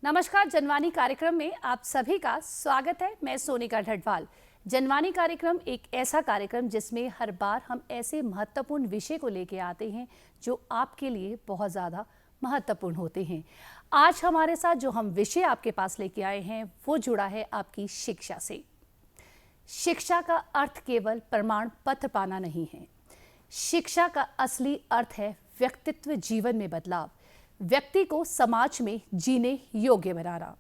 नमस्कार। जनवाणी कार्यक्रम में आप सभी का स्वागत है। मैं सोनिका ढटवाल। जनवाणी कार्यक्रम एक ऐसा कार्यक्रम जिसमें हर बार हम ऐसे महत्वपूर्ण विषय को लेके आते हैं जो आपके लिए बहुत ज़्यादा महत्वपूर्ण होते हैं। आज हमारे साथ जो हम विषय आपके पास लेके आए हैं वो जुड़ा है आपकी शिक्षा से। शिक्षा का अर्थ केवल प्रमाण पत्र पाना नहीं है। शिक्षा का असली अर्थ है व्यक्तित्व जीवन में बदलाव, व्यक्ति को समाज में जीने योग्य बनाना।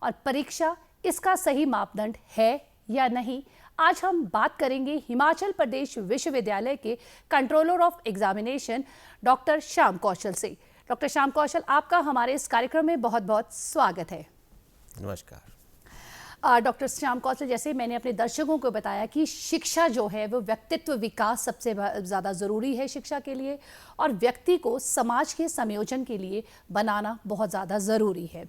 और परीक्षा इसका सही मापदंड है या नहीं, आज हम बात करेंगे हिमाचल प्रदेश विश्वविद्यालय के controller of examination doctor Shyam Kaushal से। डॉक्टर श्याम कौशल, आपका हमारे इस कार्यक्रम में बहुत बहुत स्वागत है। नमस्कार। डॉक्टर श्याम कौशल, जैसे मैंने अपने दर्शकों को बताया कि शिक्षा जो है वो व्यक्तित्व विकास सबसे ज़्यादा ज़रूरी है शिक्षा के लिए, और व्यक्ति को समाज के संयोजन के लिए बनाना बहुत ज़्यादा ज़रूरी है।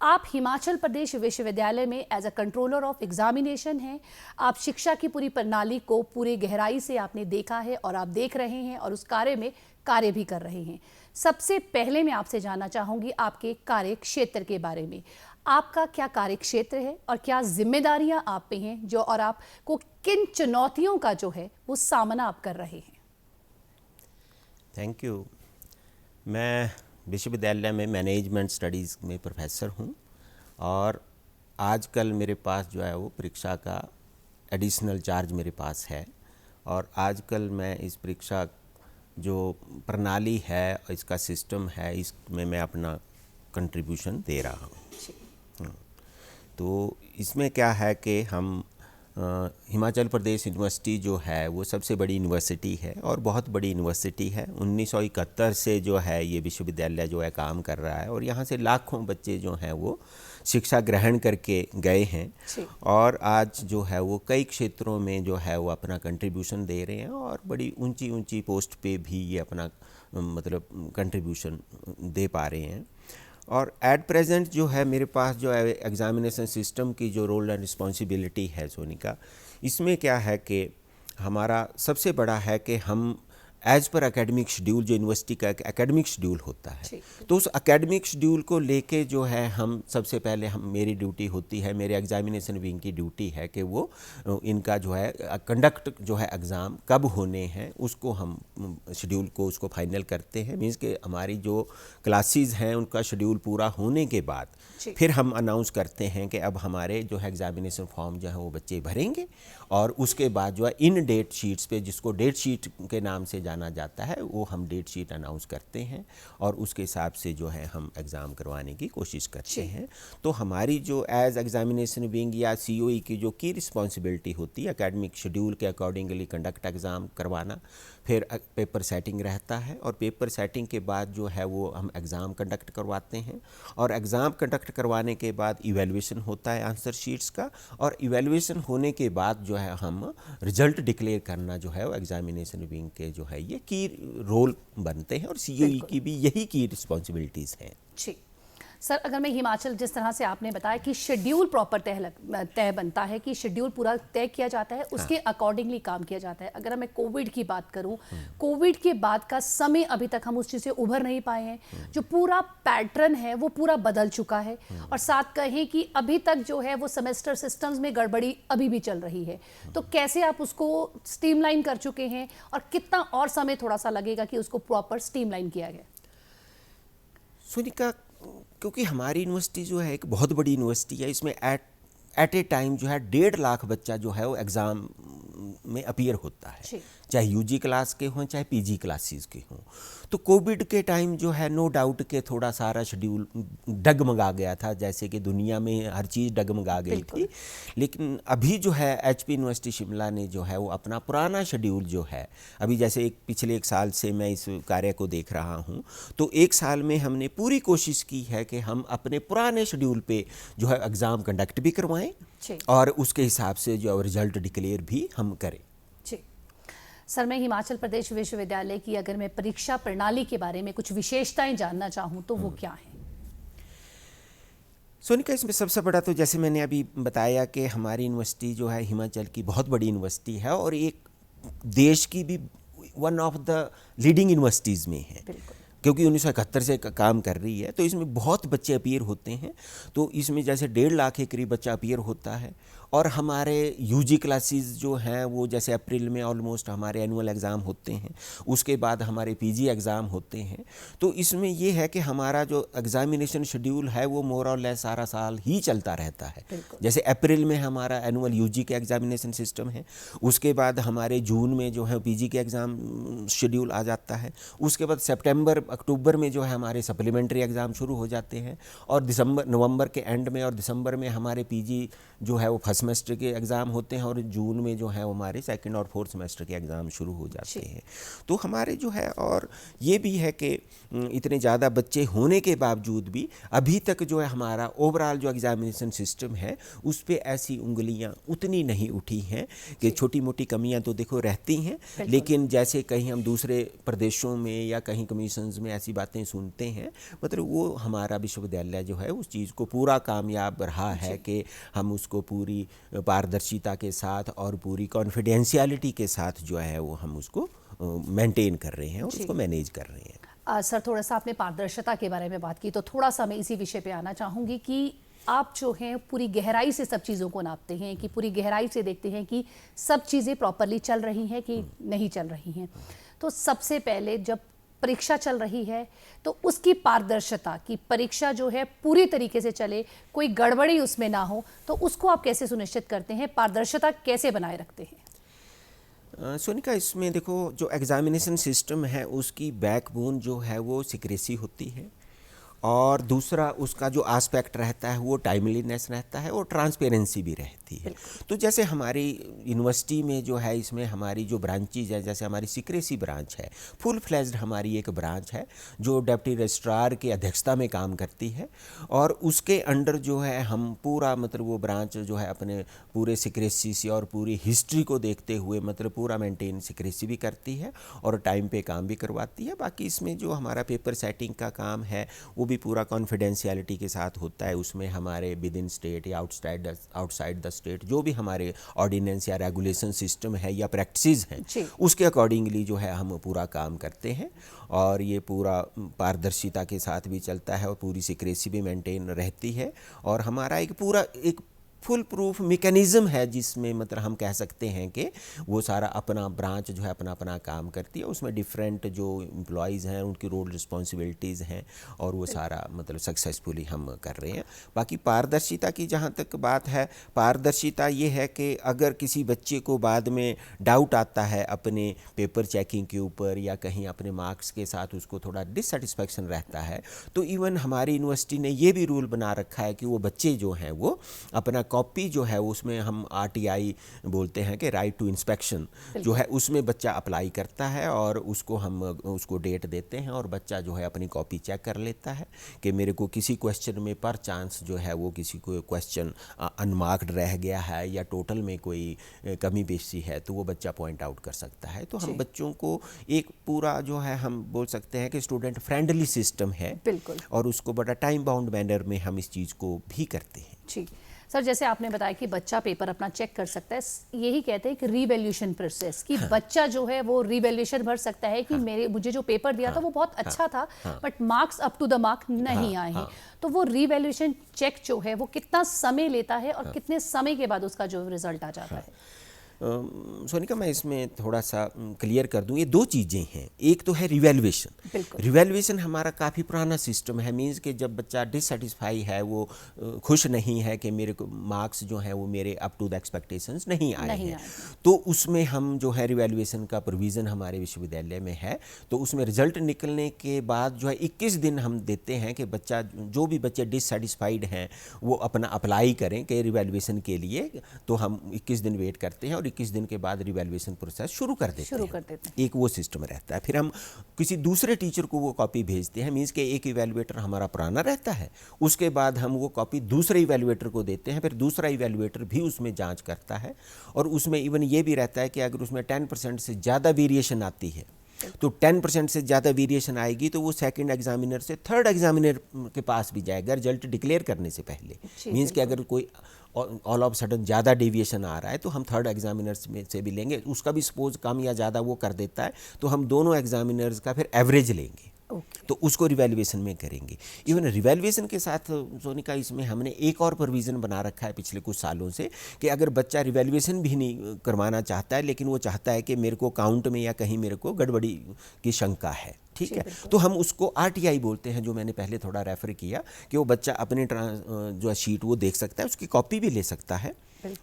आप हिमाचल प्रदेश विश्वविद्यालय में as a controller of examination हैं। आप शिक्षा की पूरी प्रणाली को पूरी गहराई से आपने देखा है और आप देख रहे हैं और उस कार्य में कार्य भी कर रहे हैं। सबसे पहले मैं आपसे जानना चाहूँगी आपके कार्य क्षेत्र के बारे में। आपका क्या कार्य क्षेत्र है और क्या जिम्मेदारियां आप पे हैं जो, और आपको किन चुनौतियों का जो है वो सामना आप कर रहे हैं? Thank you. मैं विश्वविद्यालय में मैनेजमेंट स्टडीज़ में प्रोफेसर हूँ और आजकल मेरे पास जो है वो परीक्षा का एडिशनल चार्ज मेरे पास है। और आजकल मैं इस परीक्षा जो प्रणाली है, इसका सिस्टम है, इसमें मैं अपना कंट्रीब्यूशन दे रहा हूँ। तो इसमें क्या है कि हम हिमाचल प्रदेश यूनिवर्सिटी जो है वो सबसे बड़ी यूनिवर्सिटी है और बहुत बड़ी यूनिवर्सिटी है। 1971 से जो है ये विश्वविद्यालय जो है काम कर रहा है और यहाँ से लाखों बच्चे जो हैं वो शिक्षा ग्रहण करके गए हैं और आज जो है वो कई क्षेत्रों में जो है वो अपना कंट्रीब्यूशन दे रहे हैं और बड़ी ऊंची ऊंची पोस्ट पे भी ये अपना मतलब कंट्रीब्यूशन दे पा रहे हैं। और एट प्रेजेंट जो है मेरे पास जो है एग्ज़ामिनेशन सिस्टम की जो रोल एंड रिस्पॉन्सिबिलिटी है सोनिका, इसमें क्या है कि हमारा सबसे बड़ा है कि हम एज पर एकेडमिक शेड्यूल, जो यूनिवर्सिटी का एक एकेडमिक शेड्यूल होता है, तो उस एकेडमिक शेड्यूल को लेके जो है हम सबसे पहले मेरी ड्यूटी होती है, मेरे एग्जामिनेशन विंग की ड्यूटी है कि वो इनका जो है कंडक्ट जो है एग्ज़ाम कब होने हैं उसको हम शेड्यूल को उसको फाइनल करते हैं। मीन्स कि हमारी जो क्लासेस हैं उनका शेड्यूल पूरा होने के बाद फिर हम अनाउंस करते हैं कि अब हमारे जो है एग्जामिनेशन फॉर्म जो है वो बच्चे भरेंगे और उसके बाद जो है इन डेट शीट्स पे, जिसको डेट शीट के नाम से जाना जाता है, वो हम डेट शीट अनाउंस करते हैं और उसके हिसाब से जो है हम एग्ज़ाम करवाने की कोशिश करते हैं। तो हमारी जो एज एग्जामिनेशन विंग या सीओई की जो की रिस्पॉन्सिबिलिटी होती है एकेडमिक शेड्यूल के अकॉर्डिंगली कंडक्ट एग्ज़ाम करवाना, फिर पेपर सेटिंग रहता है और पेपर सेटिंग के बाद जो है वो हम एग्ज़ाम कंडक्ट करवाते हैं और एग्ज़ाम कंडक्ट करवाने के बाद इवैल्यूएशन होता है आंसर शीट्स का, और इवैल्यूएशन होने के बाद जो है हम रिजल्ट डिक्लेयर करना जो है वो एग्जामिनेशन विंग के जो है ये की रोल बनते हैं और सीओई की भी यही की रिस्पॉन्सिबिलिटीज़ हैं। जी सर, अगर मैं हिमाचल, जिस तरह से आपने बताया कि शेड्यूल प्रॉपर तय बनता है, कि शेड्यूल पूरा तय किया जाता है, उसके अकॉर्डिंगली काम किया जाता है। अगर मैं कोविड की बात करूं, कोविड के बाद का समय अभी तक हम उस चीज़ से उभर नहीं पाए हैं। जो पूरा पैटर्न है वो पूरा बदल चुका है और साथ कहें कि अभी तक जो है वो सेमेस्टर सिस्टम्स में गड़बड़ी अभी भी चल रही है। तो कैसे आप उसको स्ट्रीमलाइन कर चुके हैं और कितना और समय थोड़ा सा लगेगा कि उसको प्रॉपर स्ट्रीमलाइन किया गया? सोनिका, क्योंकि हमारी यूनिवर्सिटी जो है एक बहुत बड़ी यूनिवर्सिटी है, इसमें एट ए टाइम जो है 1.5 लाख बच्चा जो है वो एग्ज़ाम में अपीयर होता है, चाहे यूजी क्लास के हों चाहे पीजी क्लासेस के हों। तो कोविड के टाइम जो है नो डाउट के थोड़ा सारा शेड्यूल डगमगा गया था, जैसे कि दुनिया में हर चीज़ डगमगा गई थी। लेकिन अभी जो है एचपी यूनिवर्सिटी शिमला ने जो है वो अपना पुराना शेड्यूल जो है, अभी जैसे पिछले 1 साल से मैं इस कार्य को देख रहा हूँ, तो 1 साल में हमने पूरी कोशिश की है कि हम अपने पुराने शेड्यूल पे जो है एग्ज़ाम कंडक्ट भी करवाएं और उसके हिसाब से जो रिजल्ट डिक्लेयर भी हम करें। जी सर, मैं हिमाचल प्रदेश विश्वविद्यालय की अगर मैं परीक्षा प्रणाली के बारे में कुछ विशेषताएं जानना चाहूँ तो वो क्या है? सोनिका, इसमें सबसे बड़ा तो जैसे मैंने अभी बताया कि हमारी यूनिवर्सिटी जो है हिमाचल की बहुत बड़ी यूनिवर्सिटी है और एक देश की भी one of the leading universities में है। क्योंकि 1971 से काम कर रही है, तो इसमें बहुत बच्चे अपीयर होते हैं। तो इसमें जैसे 1.5 लाख के करीब बच्चा अपीयर होता है। और हमारे यूजी क्लासेस जो हैं वो जैसे अप्रैल में ऑलमोस्ट हमारे एनुअल एग्ज़ाम होते हैं, उसके बाद हमारे पीजी एग्ज़ाम होते हैं। तो इसमें ये है कि हमारा जो एग्ज़ामिनेशन शेड्यूल है वो मोर और लेस सारा साल ही चलता रहता है। जैसे अप्रैल में हमारा एनुअल यूजी के एग्ज़ामिनेशन सिस्टम है, उसके बाद हमारे जून में जो है पीजी के एग्ज़ाम शेड्यूल आ जाता है, उसके बाद सितंबर अक्टूबर में जो है हमारे सप्लीमेंट्री एग्ज़ाम शुरू हो जाते हैं, और नवंबर के एंड में और दिसंबर में हमारे पीजी जो है वो फर्स्ट सेमेस्टर के एग्ज़ाम होते हैं, और जून में जो है वो हमारे सेकंड और फोर्थ सेमेस्टर के एग्ज़ाम शुरू हो जाते हैं। तो हमारे जो है, और ये भी है कि इतने ज़्यादा बच्चे होने के बावजूद भी अभी तक जो है हमारा ओवरऑल जो एग्ज़ामिनेशन सिस्टम है उस पर ऐसी उंगलियां उतनी नहीं उठी हैं कि छोटी मोटी कमियां तो देखो रहती हैं, लेकिन जैसे कहीं हम दूसरे प्रदेशों में या कहीं कमीशंस में ऐसी बातें सुनते हैं, मतलब वो हमारा विश्वविद्यालय जो है उस चीज़ को पूरा कामयाब रहा है कि हम उसको पूरी पारदर्शिता के साथ और पूरी कॉन्फिडेंशियलिटी के साथ जो है वो हम उसको मेंटेन कर रहे हैं और उसको मैनेज कर रहे हैं। सर, थोड़ा सा आपने पारदर्शिता के बारे में बात की, तो थोड़ा सा मैं इसी विषय पे आना चाहूँगी कि आप जो हैं पूरी गहराई से सब चीज़ों को नापते हैं, कि पूरी गहराई से देखते हैं कि सब चीज़ें प्रॉपरली चल रही हैं कि नहीं चल रही हैं। तो सबसे पहले जब परीक्षा चल रही है तो उसकी पारदर्शिता की परीक्षा जो है पूरी तरीके से चले, कोई गड़बड़ी उसमें ना हो, तो उसको आप कैसे सुनिश्चित करते हैं, पारदर्शिता कैसे बनाए रखते हैं? सोनिका, इसमें देखो जो एग्ज़ामिनेशन सिस्टम है उसकी बैकबोन जो है वो सीक्रेसी होती है, और दूसरा उसका जो एस्पेक्ट रहता है वो टाइमलीनेस रहता है और ट्रांसपेरेंसी भी रहती है। तो जैसे हमारी यूनिवर्सिटी में जो है इसमें हमारी जो ब्रांचेज है, जैसे हमारी सीक्रेसी ब्रांच है, फुल फ्लेज्ड हमारी एक ब्रांच है जो डिप्टी रजिस्ट्रार की अध्यक्षता में काम करती है, और उसके अंडर जो है हम पूरा मतलब वो ब्रांच जो है अपने पूरे सीक्रेसी से और पूरी हिस्ट्री को देखते हुए मतलब पूरा मेंटेन सीक्रेसी भी करती है और टाइम पे काम भी करवाती है। बाकी इसमें जो हमारा पेपर सेटिंग का काम है वो भी पूरा कॉन्फिडेंशियलिटी के साथ होता है। उसमें हमारे विद इन स्टेट या आउटसाइड द स्टेट जो भी हमारे ऑर्डिनेंस या रेगुलेशन सिस्टम है या प्रैक्टिसेस हैं उसके अकॉर्डिंगली जो है हम पूरा काम करते हैं, और ये पूरा पारदर्शिता के साथ भी चलता है और पूरी सीक्रेसी भी मेंटेन रहती है। और हमारा एक फुल प्रूफ मैकेनिज़्म है जिसमें मतलब हम कह सकते हैं कि वो सारा अपना ब्रांच जो है अपना अपना काम करती है। उसमें डिफरेंट जो एम्प्लॉयज़ हैं उनकी रोल रिस्पॉन्सिबिलिटीज़ हैं, और वो सारा मतलब सक्सेसफुली हम कर रहे हैं। बाकी पारदर्शिता की जहाँ तक बात है, पारदर्शिता ये है कि अगर किसी बच्चे को बाद में डाउट आता है अपने पेपर चेकिंग के ऊपर या कहीं अपने मार्क्स के साथ उसको थोड़ा डिससेटिस्फैक्शन रहता है, तो इवन हमारी यूनिवर्सिटी ने ये भी रूल बना रखा है कि वो बच्चे जो हैं वो अपना कॉपी जो है उसमें हम आरटीआई बोलते हैं कि राइट टू इंस्पेक्शन जो है उसमें बच्चा अप्लाई करता है, और उसको हम उसको डेट देते हैं और बच्चा जो है अपनी कॉपी चेक कर लेता है कि मेरे को किसी क्वेश्चन में पर चांस जो है वो किसी को क्वेश्चन अनमार्क्ड रह गया है या टोटल में कोई कमी बेशी है तो वो बच्चा पॉइंट आउट कर सकता है। तो हम बच्चों को एक पूरा जो है हम बोल सकते हैं कि स्टूडेंट फ्रेंडली सिस्टम है, और उसको बड़ा टाइम बाउंड मैनर में हम इस चीज़ को भी करते हैं। जी सर, जैसे आपने बताया कि बच्चा पेपर अपना चेक कर सकता है, यही कहते हैं कि रीवैल्यूएशन प्रोसेस कि बच्चा जो है वो रीवैल्यूएशन भर सकता है कि मुझे जो पेपर दिया था वो बहुत अच्छा था but marks up to the mark नहीं आए हैं। तो वो रीवैल्यूएशन चेक जो है वो कितना समय लेता है और कितने समय के बाद उसका जो रिजल्ट आ जाता है? सोनिका, मैं इसमें थोड़ा सा क्लियर कर दूं, ये दो चीज़ें हैं। एक तो है रिवैल्यूएशन। रिवैल्यूएशन हमारा काफ़ी पुराना सिस्टम है, मींस कि जब बच्चा डिससेटिस्फाई है, वो खुश नहीं है कि मेरे को मार्क्स जो हैं वो मेरे अप टू द एक्सपेक्टेशंस नहीं आए हैं, तो उसमें हम जो है रिवैल्यूएशन का प्रोविज़न हमारे विश्वविद्यालय में है। तो उसमें रिजल्ट निकलने के बाद जो है 21 दिन हम देते हैं कि बच्चा जो भी बच्चे डिससेटिस्फाइड हैं वो अपना अप्लाई करें कि रिवैल्यूएशन के लिए, तो हम 21 दिन वेट करते हैं और 21 दिन के बाद रिवैल्यूएशन प्रोसेस शुरू कर देते हैं। एक वो सिस्टम रहता है। फिर हम किसी दूसरे टीचर को वो कॉपी भेजते हैं, मींस के एक इवैल्यूएटर हमारा पुराना रहता है, उसके बाद हम वो कॉपी दूसरे इवैल्यूएटर को देते हैं, फिर दूसरा इवैल्यूएटर भी उसमें जांच करता है, और उसमें इवन ये भी रहता है कि अगर उसमें 10% से ज़्यादा वेरिएशन आती है तो 10% से ज़्यादा वेरिएशन आएगी तो वो सेकंड एग्जामिनर से थर्ड एग्जामिनर के पास भी जाएगा रिजल्ट डिक्लेयर करने से पहले। मींस कि अगर कोई ऑल ऑफ सडन ज़्यादा डेविएशन आ रहा है तो हम थर्ड एग्जामिनर्स में से भी लेंगे, उसका भी सपोज कम या ज़्यादा वो कर देता है तो हम दोनों एग्जामिनर्स का फिर एवरेज लेंगे। तो उसको रिवैल्यूएशन में करेंगे। इवन रिवैल्यूएशन के साथ सोनिका इसमें हमने एक और प्रोविज़न बना रखा है पिछले कुछ सालों से कि अगर बच्चा रिवैल्यूएशन भी नहीं करवाना चाहता है लेकिन वो चाहता है कि मेरे को काउंट में या कहीं मेरे को गड़बड़ी की शंका है, ठीक है, तो हम उसको आरटीआई बोलते हैं, जो मैंने पहले थोड़ा रेफर किया कि वो बच्चा अपने जो शीट वो देख सकता है, उसकी कॉपी भी ले सकता है।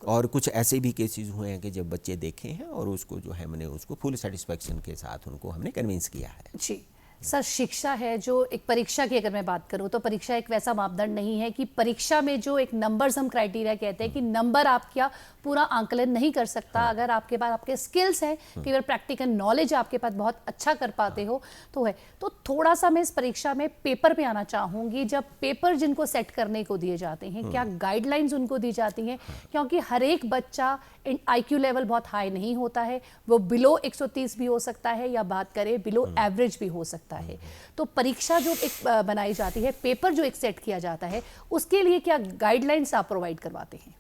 और कुछ ऐसे भी केसेस हुए हैं कि जब बच्चे देखे हैं और उसको जो है मैंने उसको फुल सेटिस्फैक्शन के साथ उनको हमने कन्विंस किया है। जी सर, शिक्षा है जो एक परीक्षा की अगर मैं बात करूं तो परीक्षा एक वैसा मापदंड नहीं है कि परीक्षा में जो एक नंबर्स हम क्राइटेरिया कहते हैं कि नंबर आपका पूरा आंकलन नहीं कर सकता। अगर आपके पास आपके स्किल्स हैं, केवल प्रैक्टिकल नॉलेज आपके पास बहुत अच्छा कर पाते हो तो है। तो थोड़ा सा मैं इस परीक्षा में पेपर पे आना चाहूँगी। जब पेपर जिनको सेट करने को दिए जाते हैं, क्या गाइडलाइंस उनको दी जाती हैं? क्योंकि हर एक बच्चा IQ लेवल बहुत हाई नहीं होता है, वो बिलो 130 भी हो सकता है या बात करें बिलो एवरेज भी हो सकता है। तो परीक्षा जो एक बनाई जाती है, पेपर जो एक सेट किया जाता है, उसके लिए क्या गाइडलाइंस आप प्रोवाइड करवाते हैं?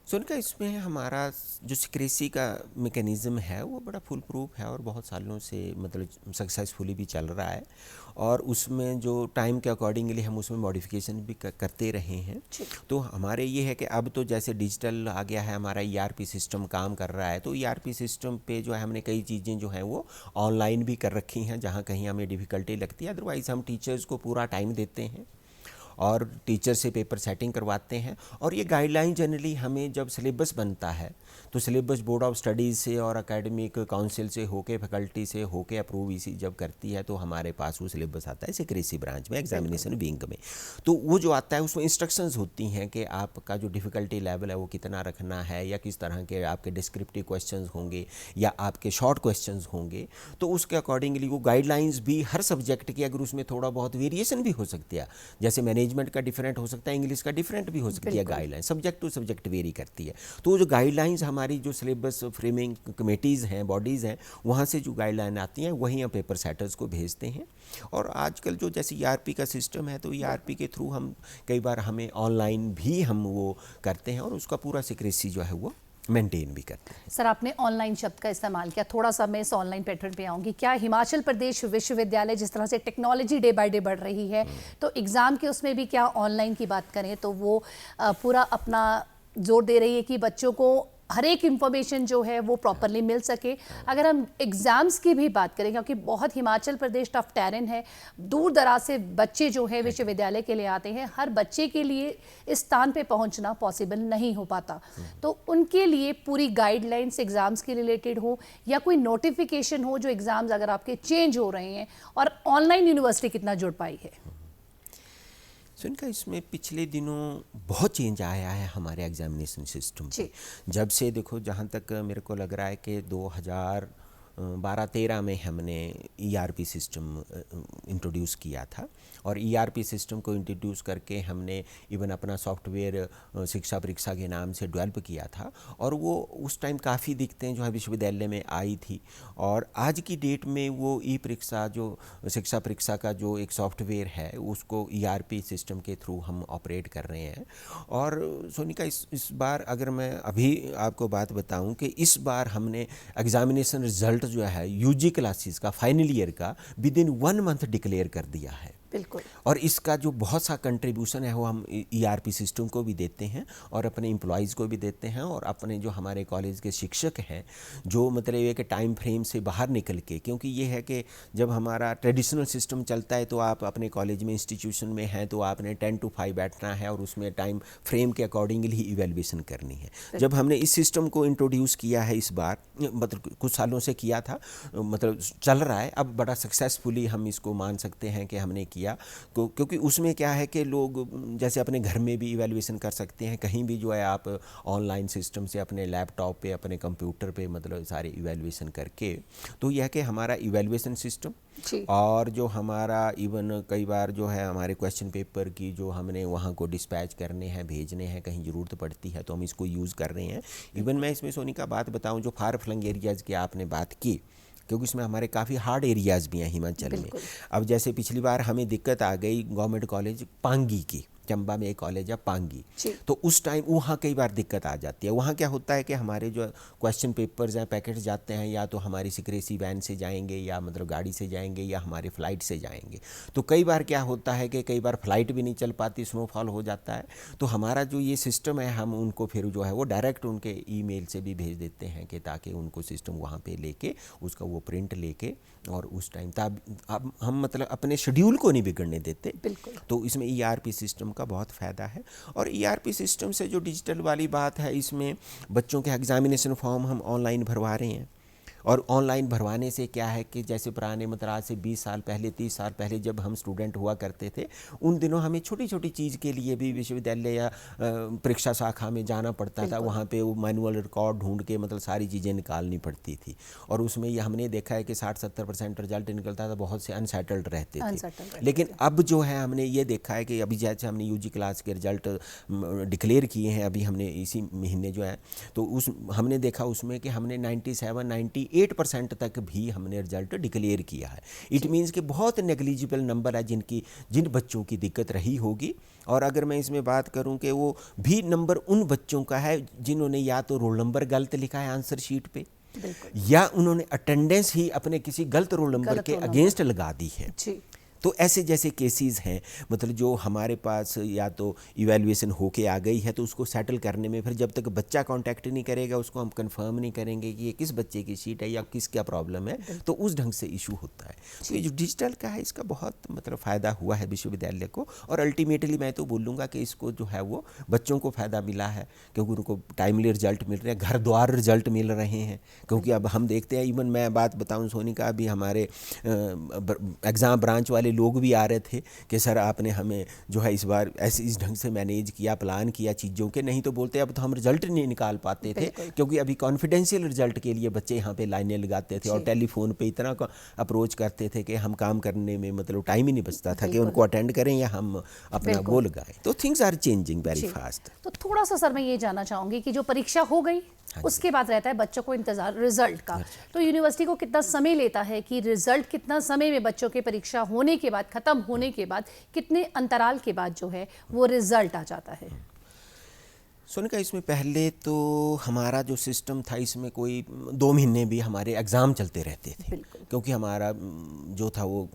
सुनकर इसमें हमारा जो सिक्रेसी का मैकेनिज़्म है वो बड़ा फुल प्रूफ है और बहुत सालों से मतलब सक्सेसफुली भी चल रहा है और उसमें जो टाइम के अकॉर्डिंगली हम उसमें मॉडिफिकेशन भी करते रहे हैं। तो हमारे ये है कि अब तो जैसे डिजिटल आ गया है, हमारा ERP सिस्टम काम कर रहा है, तो ERP सिस्टम पे जो है हमने कई चीज़ें जो हैं वो ऑनलाइन भी कर रखी हैं जहाँ कहीं हमें डिफ़िकल्टी लगती है। अदरवाइज़ हम टीचर्स को पूरा टाइम देते हैं और टीचर से पेपर सेटिंग करवाते हैं। और ये गाइडलाइन जनरली हमें जब सिलेबस बनता है तो सिलेबस बोर्ड ऑफ स्टडीज़ से और एकेडमिक काउंसिल से होके फैकल्टी से होके अप्रूव इसी जब करती है तो हमारे पास वो सिलेबस आता है सिक्रेसी ब्रांच में, एग्जामिनेशन विंग में। तो वो जो आता है उसमें इंस्ट्रक्शंस होती हैं कि आपका जो डिफ़िकल्टी लेवल है वो कितना रखना है या किस तरह के आपके डिस्क्रिप्टिव क्वेश्चंस होंगे या आपके शॉर्ट क्वेश्चंस होंगे। तो उसके अकॉर्डिंगली वो गाइडलाइंस भी हर सब्जेक्ट की, अगर उसमें थोड़ा बहुत वेरिएशन भी हो सकती है, जैसे मैनेजमेंट का डिफरेंट हो सकता है, इंग्लिश का डिफरेंट भी हो सकती है, guideline subject to subject very करती है। तो वो जो गाइडलाइंस हमारी जो सिलेबस फ्रेमिंग कमेटीज़ हैं, बॉडीज़ हैं, वहाँ से जो गाइडलाइन आती हैं वहीं हम पेपर सेटर्स को भेजते हैं। और आजकल जो जैसे ERP का सिस्टम है तो ERP के थ्रू हम कई बार हमें ऑनलाइन भी हम वो करते हैं और उसका पूरा सिक्रेसी जो है वो मेंटेन भी करते हैं। सर, आपने ऑनलाइन शब्द का इस्तेमाल किया, थोड़ा सा मैं इस ऑनलाइन पैटर्न पे आऊँगी। क्या हिमाचल प्रदेश विश्वविद्यालय जिस तरह से टेक्नोलॉजी डे बाय डे बढ़ रही है तो एग्ज़ाम के उसमें भी क्या ऑनलाइन की बात करें तो वो पूरा अपना जोर दे रही है कि बच्चों को हर एक इंफॉर्मेशन जो है वो प्रॉपरली मिल सके? अगर हम एग्ज़ाम्स की भी बात करें, क्योंकि बहुत हिमाचल प्रदेश टफ टेरेन है, दूर दराज से बच्चे जो है विश्वविद्यालय के लिए आते हैं, हर बच्चे के लिए इस स्थान पे पहुंचना पॉसिबल नहीं हो पाता, तो उनके लिए पूरी गाइडलाइंस एग्ज़ाम्स के रिलेटेड हो या कोई नोटिफिकेशन हो जो एग्ज़ाम्स अगर आपके चेंज हो रहे हैं, और ऑनलाइन यूनिवर्सिटी कितना जुड़ पाई है? तो इनका इसमें पिछले दिनों बहुत चेंज आया है हमारे एग्जामिनेशन सिस्टम पे। जब से देखो, जहाँ तक मेरे को लग रहा है कि 2012-13 में हमने ERP सिस्टम इंट्रोड्यूस किया था और ERP सिस्टम को इंट्रोड्यूस करके हमने इवन अपना सॉफ्टवेयर शिक्षा परीक्षा के नाम से डेवलप किया था और वो उस टाइम काफ़ी दिक्कतें जो है विश्वविद्यालय में आई थी। और आज की डेट में वो परीक्षा जो शिक्षा परीक्षा का जो एक सॉफ्टवेयर है उसको ERP सिस्टम के थ्रू हम ऑपरेट कर रहे हैं। और सोनिका इस बार अगर मैं अभी आपको बात बताऊं कि इस बार हमने एग्जामिनेशन रिजल्ट जो है UG क्लासेस का फाइनल ईयर का विद इन 1 मंथ डिक्लेयर कर दिया है। बिल्कुल। और इसका जो बहुत सा कंट्रीब्यूशन है वो हम ERP सिस्टम को भी देते हैं और अपने एम्प्लॉयज़ को भी देते हैं और अपने जो हमारे कॉलेज के शिक्षक हैं जो मतलब ये कि टाइम फ्रेम से बाहर निकल के, क्योंकि ये है कि जब हमारा ट्रेडिशनल सिस्टम चलता है तो आप अपने कॉलेज में इंस्टीट्यूशन में हैं तो आपने 10 to 5 बैठना है और उसमें टाइम फ्रेम के अकॉर्डिंगली ही इवेल्युएशन करनी है। जब हमने इस सिस्टम को इंट्रोड्यूस किया है इस बार, मतलब कुछ सालों से किया था, मतलब चल रहा है, अब बड़ा सक्सेसफुली हम इसको मान सकते हैं कि हमने किया, क्योंकि उसमें क्या है कि लोग जैसे अपने घर में भी इवैल्यूएशन कर सकते हैं, कहीं भी जो है आप ऑनलाइन सिस्टम से अपने लैपटॉप पे अपने कंप्यूटर पे मतलब सारे इवैल्यूएशन करके, तो यह कि हमारा इवैल्यूएशन सिस्टम और जो हमारा इवन कई बार जो है हमारे क्वेश्चन पेपर की जो हमने वहाँ को डिस्पैच करने हैं, भेजने हैं, कहीं ज़रूरत पड़ती है तो हम इसको यूज़ कर रहे हैं। इवन मैं इसमें सोनिका बात बताऊँ, जो फार फ्लंग एरियाज़ की आपने बात की, क्योंकि इसमें हमारे काफ़ी हार्ड एरियाज़ भी हैं हिमाचल में। अब जैसे पिछली बार हमें दिक्कत आ गई गवर्नमेंट कॉलेज पांगी की, चंबा में एक कॉलेज है पांगी, जी। तो उस टाइम वहाँ कई बार दिक्कत आ जाती है। वहाँ क्या होता है कि हमारे जो क्वेश्चन पेपर्स हैं, पैकेट्स जाते हैं या तो हमारी सिक्रेसी वैन से जाएंगे या मतलब गाड़ी से जाएंगे या हमारे फ्लाइट से जाएंगे। तो कई बार क्या होता है कि कई बार फ्लाइट भी नहीं चल पाती, स्नोफॉल हो जाता है। तो हमारा जो ये सिस्टम है, हम उनको फिर जो है वो डायरेक्ट उनके ईमेल से भी भेज देते हैं कि ताकि उनको सिस्टम वहाँ पे लेके उसका वो प्रिंट लेके और उस टाइम तब अब हम मतलब अपने शेड्यूल को नहीं बिगड़ने देते। बिल्कुल। तो इसमें ईआरपी सिस्टम का बहुत फ़ायदा है। और ईआरपी सिस्टम से जो डिजिटल वाली बात है, इसमें बच्चों के एग्जामिनेशन फॉर्म हम ऑनलाइन भरवा रहे हैं। और ऑनलाइन भरवाने से क्या है कि जैसे पुराने मतलब आज से 20 साल पहले 30 साल पहले जब हम स्टूडेंट हुआ करते थे, उन दिनों हमें छोटी छोटी चीज़ के लिए भी विश्वविद्यालय या परीक्षा शाखा में जाना पड़ता था। वहाँ पे वो मैनुअल रिकॉर्ड ढूंढ के मतलब सारी चीज़ें निकालनी पड़ती थी। और उसमें ये हमने देखा है कि 60-70% रिजल्ट निकलता था, बहुत से अनसेटल्ड रहते थे। लेकिन अब जो है हमने ये देखा है कि अभी जैसे हमने यूजी क्लास के रिजल्ट डिक्लेयर किए हैं, अभी हमने इसी महीने जो है, तो उस हमने देखा उसमें कि हमने 97-98% तक भी हमने रिजल्ट डिक्लेयर किया है। इट मीन्स कि बहुत नेग्लिजिबल नंबर है जिन बच्चों की दिक्कत रही होगी। और अगर मैं इसमें बात करूं कि वो भी नंबर उन बच्चों का है जिन्होंने या तो रोल नंबर गलत लिखा है आंसर शीट पे, या उन्होंने अटेंडेंस ही अपने किसी गलत रोल नंबर के अगेंस्ट लगा दी है। तो ऐसे जैसे केसेस हैं, मतलब जो हमारे पास या तो इवैल्यूएशन होके आ गई है, तो उसको सेटल करने में फिर जब तक बच्चा कांटेक्ट नहीं करेगा, उसको हम कंफर्म नहीं करेंगे कि ये किस बच्चे की शीट है या किस क्या प्रॉब्लम है, तो उस ढंग से इशू होता है। तो ये जो डिजिटल का है, इसका बहुत मतलब फ़ायदा हुआ है विश्वविद्यालय को। और अल्टीमेटली मैं तो बोलूँगा कि इसको जो है वो बच्चों को फ़ायदा मिला है, क्योंकि उनको टाइमली रिजल्ट मिल रहे हैं, घर द्वार रिजल्ट मिल रहे हैं। क्योंकि अब हम देखते हैं, इवन मैं बात बताऊँ सोनी का, अभी हमारे एग्ज़ाम ब्रांच वाले लोग भी आ रहे थे कि सर आपने हमें जो है इस बार ऐसे इस ढंग से मैनेज किया, प्लान किया चीज़ों के, नहीं तो बोलते अब तो हम रिजल्ट नहीं निकाल पाते थे, क्योंकि अभी कॉन्फिडेंशियल रिजल्ट के लिए बच्चे यहाँ पे लाइनें लगाते थे और टेलीफोन पे इतना अप्रोच करते थे कि हम काम करने में मतलब टाइम ही नहीं बचता था कि उनको अटेंड करें या हम अपना वो लगाएं। तो things are changing very fast. तो थोड़ा सा सर मैं ये जानना चाहूँगी कि जो परीक्षा हो गई, उसके बाद रहता है बच्चों को इंतजार रिजल्ट का, तो यूनिवर्सिटी को कितना समय लेता है कि रिजल्ट कितना समय में बच्चों के परीक्षा होने के बाद, खत्म होने के बाद, कितने अंतराल के बाद जो है वो रिजल्ट आ जाता है? सोनिका, इसमें पहले तो हमारा जो सिस्टम था, इसमें कोई 2 महीने भी हमारे एग्ज़ाम चलते रहते थे, क्योंकि हमारा जो था वो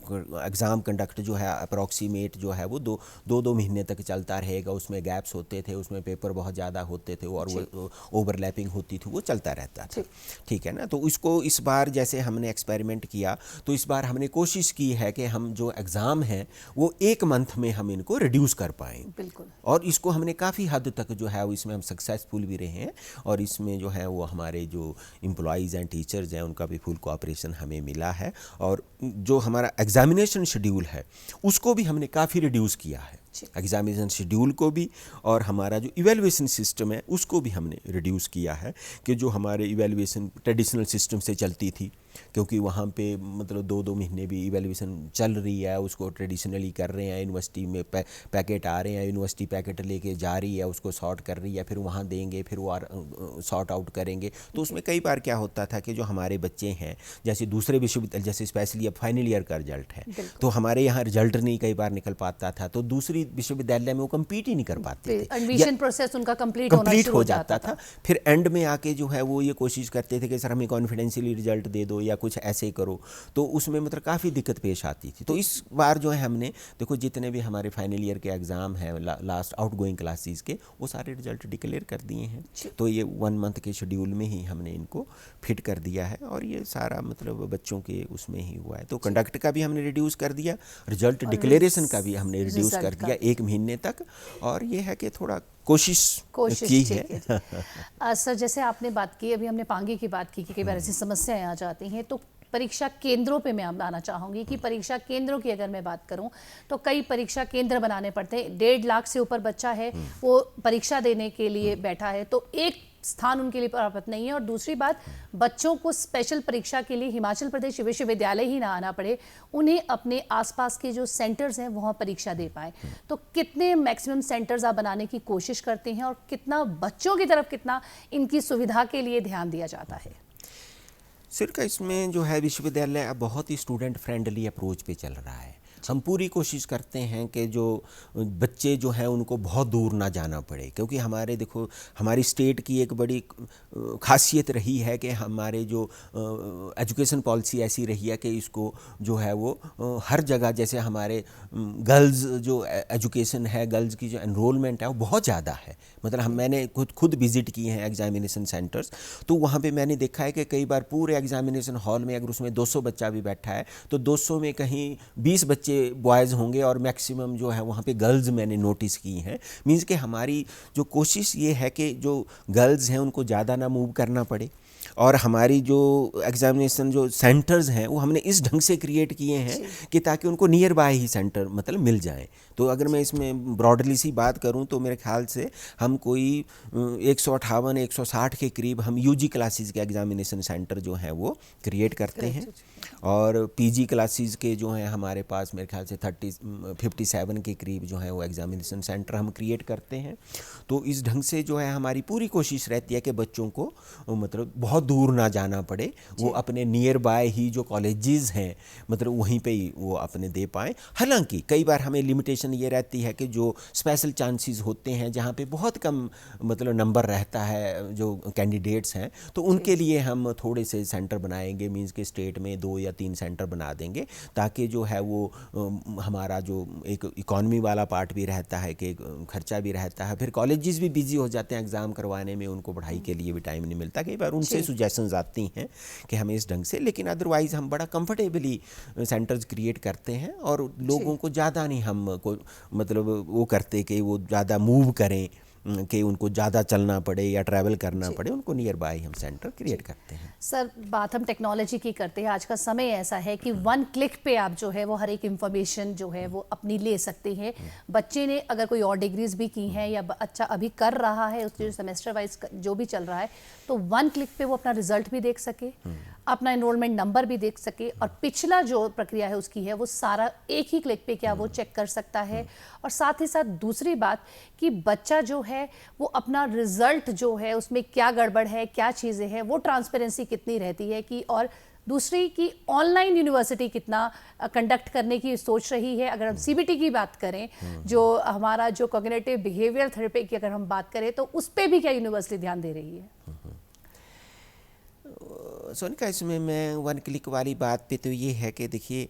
एग्ज़ाम कंडक्ट जो है अप्रॉक्सीमेट जो है वो दो महीने तक चलता रहेगा। उसमें गैप्स होते थे, उसमें पेपर बहुत ज़्यादा होते थे और वो ओवरलैपिंग होती थी, वो चलता रहता था। ठीक है ना। तो इसको इस बार जैसे हमने एक्सपेरिमेंट किया, तो इस बार हमने कोशिश की है कि हम जो एग्ज़ाम हैं वो 1 मंथ में हम इनको रिड्यूस कर पाएँ। बिल्कुल। और इसको हमने काफ़ी हद तक जो है इसमें हम सक्सेसफुल भी रहे हैं। और इसमें जो है वो हमारे जो एम्प्लॉइज़ हैं, टीचर्स हैं, उनका भी फुल कोऑपरेशन हमें मिला है। और जो हमारा एग्जामिनेशन शेड्यूल है उसको भी हमने काफ़ी रिड्यूस किया है, एग्जामिनेशन शेड्यूल को भी। और हमारा जो इवैल्यूएशन सिस्टम है उसको भी हमने रिड्यूस किया है, कि जो हमारे इवैल्यूएशन ट्रेडिशनल सिस्टम से चलती थी, क्योंकि वहाँ पे मतलब 2-2 महीने भी इवैल्यूएशन चल रही है, उसको ट्रेडिशनली कर रहे हैं। यूनिवर्सिटी में पैकेट आ रहे हैं, यूनिवर्सिटी पैकेट लेके जा रही है, उसको सॉर्ट कर रही है, फिर वहाँ देंगे, फिर वो सॉर्ट आउट करेंगे। तो उसमें कई बार क्या होता था कि जो हमारे बच्चे हैं, जैसे दूसरे विश्वविद्यालय, जैसे स्पेशली अब फाइनल ईयर का रिजल्ट है, तो हमारे यहाँ रिजल्ट नहीं कई बार निकल पाता था, तो दूसरी विश्वविद्यालय में वो कम्पीट ही नहीं कर पाते थे, एडमिशन प्रोसेस उनका कंप्लीट हो जाता था। फिर एंड में आके जो है वो ये कोशिश करते थे कि सर हमें कॉन्फिडेंशियली रिजल्ट दे दो या कुछ ऐसे करो, तो उसमें मतलब काफ़ी दिक्कत पेश आती थी। तो इस बार जो है हमने देखो जितने भी हमारे फाइनल ईयर के एग्ज़ाम हैं लास्ट आउटगोइंग क्लासेस के, वो सारे रिजल्ट डिक्लेयर कर दिए हैं। तो ये 1 मंथ के शेड्यूल में ही हमने इनको फिट कर दिया है और ये सारा मतलब बच्चों के उसमें ही हुआ है। तो कंडक्ट का भी हमने रिड्यूस कर दिया, रिजल्ट डिक्लेरेशन का भी हमने रिड्यूस कर दिया 1 महीने तक। और ये है कि थोड़ा कोशिश की है। सर जैसे आपने बात की, अभी हमने पांगी की बात की कि कई बार ऐसी समस्याएं आ जाती हैं, तो परीक्षा केंद्रों पे मैं आना चाहूँगी कि परीक्षा केंद्रों की अगर मैं बात करूँ तो कई परीक्षा केंद्र बनाने पड़ते हैं। 1.5 लाख से ऊपर बच्चा है, वो परीक्षा देने के लिए बैठा है, तो एक स्थान उनके लिए प्राप्त नहीं है। और दूसरी बात, बच्चों को स्पेशल परीक्षा के लिए हिमाचल प्रदेश विश्वविद्यालय ही ना आना पड़े, उन्हें अपने आसपास के जो सेंटर्स हैं वहाँ परीक्षा दे पाए। तो कितने मैक्सिमम सेंटर्स आप बनाने की कोशिश करते हैं और कितना बच्चों की तरफ, कितना इनकी सुविधा के लिए ध्यान दिया जाता है? सिर्फ इसमें जो है विश्वविद्यालय अब बहुत ही स्टूडेंट फ्रेंडली अप्रोच पे चल रहा है हम पूरी कोशिश करते हैं कि जो बच्चे जो हैं उनको बहुत दूर ना जाना पड़े, क्योंकि हमारे देखो हमारी स्टेट की एक बड़ी खासियत रही है कि हमारे जो एजुकेशन पॉलिसी ऐसी रही है कि इसको जो है वो हर जगह, जैसे हमारे गर्ल्स जो एजुकेशन है, गर्ल्स की जो एनरोलमेंट है वो बहुत ज़्यादा है। मतलब मैंने खुद विज़िट किए हैं एग्जामिनेशन सेंटर्स, तो वहाँ पे मैंने देखा है कि कई बार पूरे एग्जामिनेशन हॉल में अगर उसमें 200 बच्चा भी बैठा है तो 200 में कहीं 20 बच्चे बॉयज़ होंगे और मैक्सिमम जो है वहाँ पे गर्ल्स मैंने नोटिस की हैं। मीन्स कि हमारी जो कोशिश ये है कि जो गर्ल्स हैं उनको ज़्यादा ना मूव करना पड़े, और हमारी जो एग्जामिनेशन जो सेंटर्स हैं वो हमने इस ढंग से क्रिएट किए हैं कि ताकि उनको नियर बाय ही सेंटर मतलब मिल जाए। तो अगर मैं इसमें ब्रॉडली सी बात करूं तो मेरे ख्याल से हम कोई 158-160 के करीब हम यूजी क्लासेस के एग्जामिनेशन सेंटर जो हैं वो क्रिएट करते हैं, और पीजी क्लासेस के जो हैं हमारे पास मेरे ख्याल से 57 के करीब जो है वो एग्जामिनेशन सेंटर हम क्रिएट करते हैं। तो इस ढंग से जो है हमारी पूरी कोशिश रहती है कि बच्चों को मतलब बहुत दूर ना जाना पड़े, वो अपने नियर बाय ही जो कॉलेजेस हैं मतलब वहीं पे ही वो अपने दे पाएँ। हालांकि कई बार हमें लिमिटेशन ये रहती है कि जो स्पेशल चांसेस होते हैं जहाँ पे बहुत कम मतलब नंबर रहता है जो कैंडिडेट्स हैं, तो उनके लिए हम थोड़े से सेंटर बनाएंगे, मींस के स्टेट में 2 या 3 सेंटर बना देंगे, ताकि जो है वो हमारा जो एक इकॉनमी वाला पार्ट भी रहता है कि खर्चा भी रहता है, फिर कॉलेजेस भी बिजी हो जाते हैं एग्ज़ाम करवाने में, उनको पढ़ाई के लिए भी टाइम नहीं मिलता। कई बार उनसे सुजेशंस आती हैं कि हमें इस ढंग से, लेकिन अदरवाइज़ हम बड़ा कंफर्टेबली सेंटर्स क्रिएट करते हैं और लोगों को ज़्यादा नहीं हम को मतलब वो करते कि वो ज़्यादा मूव करें कि उनको ज़्यादा चलना पड़े या ट्रैवल करना पड़े, उनको नियर बाय हम सेंटर क्रिएट करते हैं। सर, बात हम टेक्नोलॉजी की करते हैं। आज का समय ऐसा है कि 1 क्लिक पे आप जो है वो हर एक इन्फॉर्मेशन जो है वो अपनी ले सकते हैं। बच्चे ने अगर कोई और डिग्रीज भी की हैं या अच्छा अभी कर रहा है, उसके जो सेमेस्टर वाइज जो भी चल रहा है, तो 1 क्लिक पे वो अपना रिजल्ट भी देख सके, अपना एनरोलमेंट नंबर भी देख सके, और पिछला जो प्रक्रिया है उसकी है वो सारा एक ही क्लिक पे क्या वो चेक कर सकता है। और साथ ही साथ दूसरी बात कि बच्चा जो है वो अपना रिजल्ट जो है उसमें क्या गड़बड़ है, क्या चीज़ें हैं, वो ट्रांसपेरेंसी कितनी रहती है कि, और दूसरी की ऑनलाइन यूनिवर्सिटी कितना कंडक्ट करने की सोच रही है। अगर हम सीबीटी की बात करें, जो हमारा जो कॉग्निटिव बिहेवियर थेरेपी की अगर हम बात करें, तो उस पर भी क्या यूनिवर्सिटी ध्यान दे रही है? सोनिका, इसमें मैं 1 क्लिक वाली बात पे तो ये है कि देखिए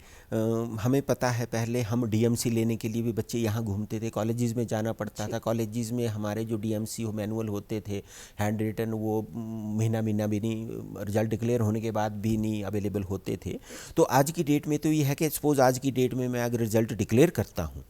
हमें पता है पहले हम डीएमसी लेने के लिए भी बच्चे यहाँ घूमते थे, कॉलेजेस में जाना पड़ता था। कॉलेजेस में हमारे जो डीएमसी हो मैनुअल होते थे हैंड रिटन, वो महीना भी नहीं, रिजल्ट डिक्लेयर होने के बाद भी नहीं अवेलेबल होते थे। तो आज की डेट में तो ये है कि सपोज़ आज की डेट में मैं अगर रिजल्ट डिक्लेयर करता हूँ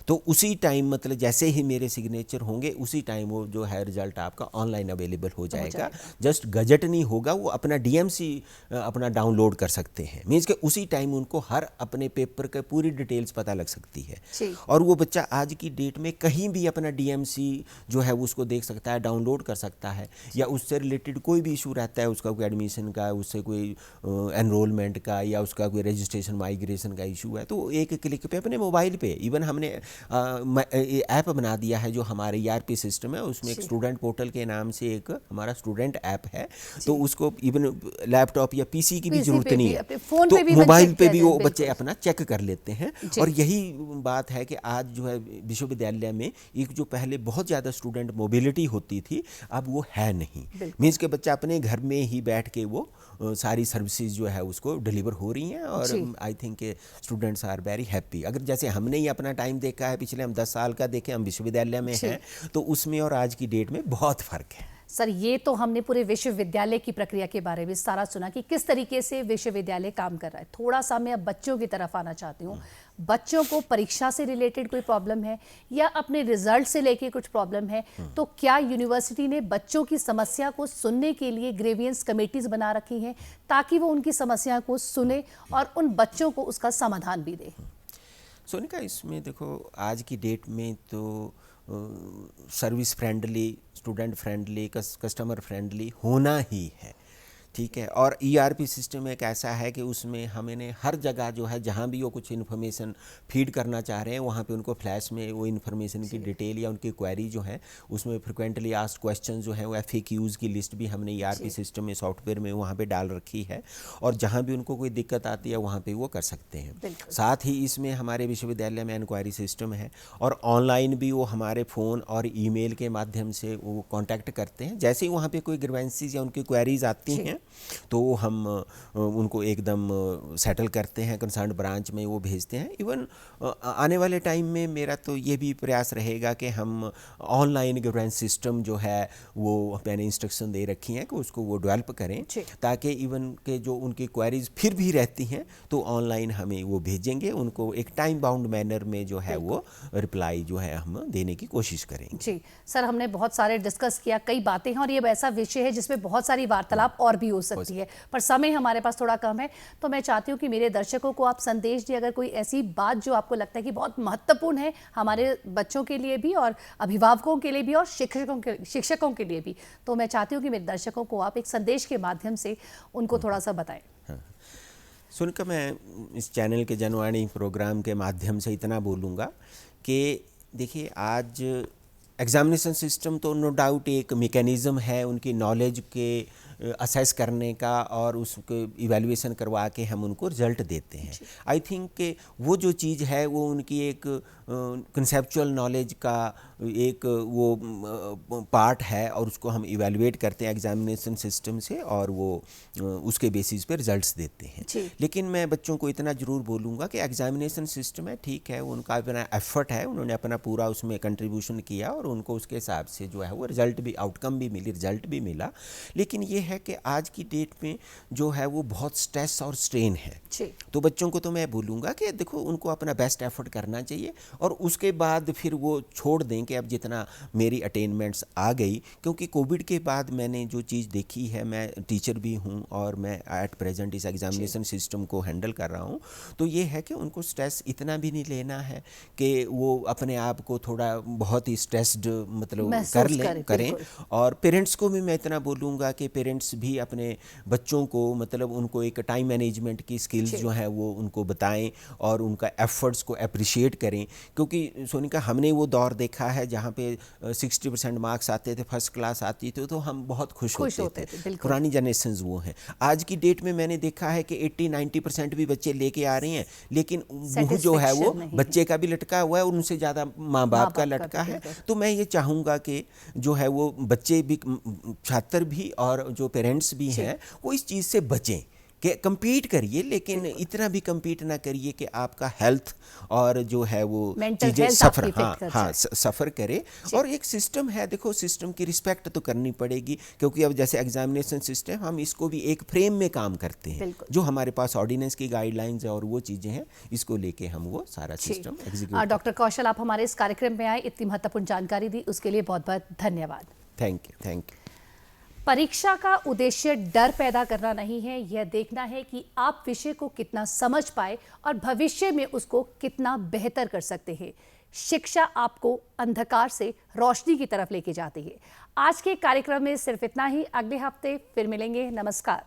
तो उसी टाइम मतलब जैसे ही मेरे सिग्नेचर होंगे उसी टाइम वो जो है रिजल्ट आपका ऑनलाइन अवेलेबल हो जाएगा। जस्ट गजट नहीं होगा, वो अपना डीएमसी अपना डाउनलोड कर सकते हैं, मीन्स कि उसी टाइम उनको हर अपने पेपर के पूरी डिटेल्स पता लग सकती है और वो बच्चा आज की डेट में कहीं भी अपना डीएमसी जो है उसको देख सकता है, डाउनलोड कर सकता है, या उससे रिलेटेड कोई भी इशू रहता है, उसका कोई एडमिशन का, उससे कोई एनरोलमेंट का, या उसका कोई रजिस्ट्रेशन माइग्रेशन का इशू है, तो एक क्लिक पे अपने मोबाइल पे, इवन हमने ऐप बना दिया है जो हमारे ईआरपी सिस्टम है, उसमें एक स्टूडेंट पोर्टल के नाम से एक हमारा स्टूडेंट ऐप है, तो उसको इवन लैपटॉप या पीसी की भी जरूरत नहीं है, तो मोबाइल पे भी वो बच्चे अपना चेक कर लेते हैं। और यही बात है कि आज जो है विश्वविद्यालय में एक जो पहले बहुत ज़्यादा स्टूडेंट मोबिलिटी होती थी, अब वो है नहीं, मीन्स के बच्चा अपने घर में ही बैठ के वो सारी सर्विसेज जो है उसको डिलीवर हो रही हैं, और I think students are very happy. अगर जैसे हमने ही अपना टाइम देखा है, पिछले हम 10 साल का देखें, हम विश्वविद्यालय में हैं, तो उसमें और आज की डेट में बहुत फ़र्क है। सर, ये तो हमने पूरे विश्वविद्यालय की प्रक्रिया के बारे में सारा सुना कि किस तरीके से विश्वविद्यालय काम कर रहा है। थोड़ा सा मैं अब बच्चों की तरफ आना चाहती हूँ। बच्चों को परीक्षा से रिलेटेड कोई प्रॉब्लम है या अपने रिजल्ट से लेके कुछ प्रॉब्लम है, तो क्या यूनिवर्सिटी ने बच्चों की समस्या को सुनने के लिए ग्रेवियंस कमेटीज बना रखी हैं ताकि वो उनकी समस्या को सुने और उन बच्चों को उसका समाधान भी दे? सोनिका, इसमें देखो आज की डेट में तो service friendly, student friendly, customer friendly होना ही है, ठीक है। और ईआरपी सिस्टम एक ऐसा है कि उसमें हमें हर जगह जो है, जहाँ भी वो कुछ इन्फॉर्मेशन फीड करना चाह रहे हैं, वहाँ पे उनको फ्लैश में वो इन्फॉर्मेशन की डिटेल या उनकी क्वेरी जो है, उसमें फ्रिक्वेंटली आस्क्ड क्वेश्चन जो है वो FAQs की लिस्ट भी हमने ईआरपी सिस्टम में, सॉफ्टवेयर में वहाँ पे डाल रखी है, और जहाँ भी उनको कोई दिक्कत आती है वहाँ पे वो कर सकते हैं। साथ ही इसमें हमारे विश्वविद्यालय में इंक्वायरी सिस्टम है, और ऑनलाइन भी वो हमारे फ़ोन और ईमेल के माध्यम से वो कांटेक्ट करते हैं। जैसे ही वहाँ पे कोई ग्रीवेंसीज या उनकी क्वेरीज आती हैं तो हम उनको एकदम सेटल करते हैं, कंसर्न ब्रांच में वो भेजते हैं। इवन आने वाले टाइम में मेरा तो ये भी प्रयास रहेगा कि हम ऑनलाइन ग्रीवेंस सिस्टम जो है वो मैंने इंस्ट्रक्शन दे रखी हैं कि उसको वो डेवलप करें, ताकि इवन के जो उनकी क्वेरीज फिर भी रहती हैं तो ऑनलाइन हमें वो भेजेंगे, उनको एक टाइम बाउंड मैनर में जो है वो रिप्लाई जो है हम देने की कोशिश करेंगे। जी सर, हमने बहुत सारे डिस्कस किया, कई बातें हैं, और ये ऐसा विषय है जिसमें बहुत सारी वार्तालाप और भी हो सकती है, पर समय हमारे पास थोड़ा कम है। तो मैं चाहती हूँ कि मेरे दर्शकों को आप संदेश दिए, अगर कोई ऐसी बात जो आपको लगता है कि बहुत महत्वपूर्ण है हमारे बच्चों के लिए भी और अभिभावकों के लिए भी और शिक्षकों के लिए भी, तो मैं चाहती हूँ कि मेरे दर्शकों को आप एक संदेश के माध्यम से उनको थोड़ा सा बताएं। सुनकर मैं इस चैनल के जनवाणी प्रोग्राम के माध्यम से इतना बोलूँगा कि देखिए, आज एग्ज़ामिनेशन सिस्टम तो नो डाउट एक मेकैनिज़्म है उनकी नॉलेज के असेस करने का, और उसको इवैल्यूएशन करवा के हम उनको रिजल्ट देते हैं। आई थिंक कि वो जो चीज़ है वो उनकी एक कंसेप्चुअल नॉलेज का एक वो पार्ट है, और उसको हम इवैल्यूएट करते हैं एग्जामिनेशन सिस्टम से, और वो उसके बेसिस पे रिजल्ट्स देते हैं। लेकिन मैं बच्चों को इतना ज़रूर बोलूँगा कि एग्जामिनेशन सिस्टम है, ठीक है, उनका अपना एफर्ट है, उन्होंने अपना पूरा उसमें कंट्रीब्यूशन किया, और उनको उसके हिसाब से जो है वो रिजल्ट भी, आउटकम भी मिली, रिजल्ट भी मिला। लेकिन ये है कि आज की डेट में जो है वो बहुत स्ट्रेस और स्ट्रेन है, तो बच्चों को तो मैं बोलूँगा कि देखो, उनको अपना बेस्ट एफर्ट करना चाहिए, और उसके बाद फिर वो छोड़ दें कि अब जितना मेरी अटेनमेंट्स आ गई। क्योंकि कोविड के बाद मैंने जो चीज़ देखी है, मैं टीचर भी हूँ और मैं एट प्रेजेंट इस एग्जामिनेशन सिस्टम को हैंडल कर रहा हूँ, तो ये है कि उनको स्ट्रेस इतना भी नहीं लेना है कि वो अपने आप को थोड़ा बहुत ही स्ट्रेस्ड मतलब करें। और पेरेंट्स को भी मैं इतना बोलूँगा कि पेरेंट्स भी अपने बच्चों को मतलब उनको एक टाइम मैनेजमेंट की स्किल्स जो है वो उनको बताएं, और उनका एफर्ट्स को अप्रिशिएट करें। क्योंकि सोनिका, हमने वो दौर देखा है जहाँ पे 60% मार्क्स आते थे, फर्स्ट क्लास आती थी, तो हम बहुत खुश होते थे। पुरानी जनरेशंस वो हैं। आज की डेट में मैंने देखा है कि 80-90% भी बच्चे लेके आ रहे हैं, लेकिन मुँह जो है वो बच्चे का भी लटका हुआ है, और उनसे ज़्यादा माँ बाप का लटका है। तो मैं ये चाहूँगा कि जो है वो बच्चे भी, छात्र भी और जो पेरेंट्स भी हैं, वो इस चीज़ से बचें कि compete करिए, लेकिन इतना भी compete ना करिए कि आपका हेल्थ और जो है वो चीज़ें सफ़र करे। और एक सिस्टम है, देखो, सिस्टम की रिस्पेक्ट तो करनी पड़ेगी, क्योंकि अब जैसे एग्जामिनेशन सिस्टम, हम इसको भी एक फ्रेम में काम करते हैं, जो हमारे पास ऑर्डिनेंस की गाइडलाइंस है और वो चीज़ें हैं, इसको लेके हम वो सारा सिस्टम एग्जीक्यूट। डॉक्टर कौशल, आप हमारे इस कार्यक्रम में आए, इतनी महत्वपूर्ण जानकारी दी, उसके लिए बहुत बहुत धन्यवाद। Thank you. परीक्षा का उद्देश्य डर पैदा करना नहीं है, यह देखना है कि आप विषय को कितना समझ पाए और भविष्य में उसको कितना बेहतर कर सकते हैं। शिक्षा आपको अंधकार से रोशनी की तरफ लेके जाती है। आज के कार्यक्रम में सिर्फ इतना ही, अगले हफ्ते फिर मिलेंगे। नमस्कार।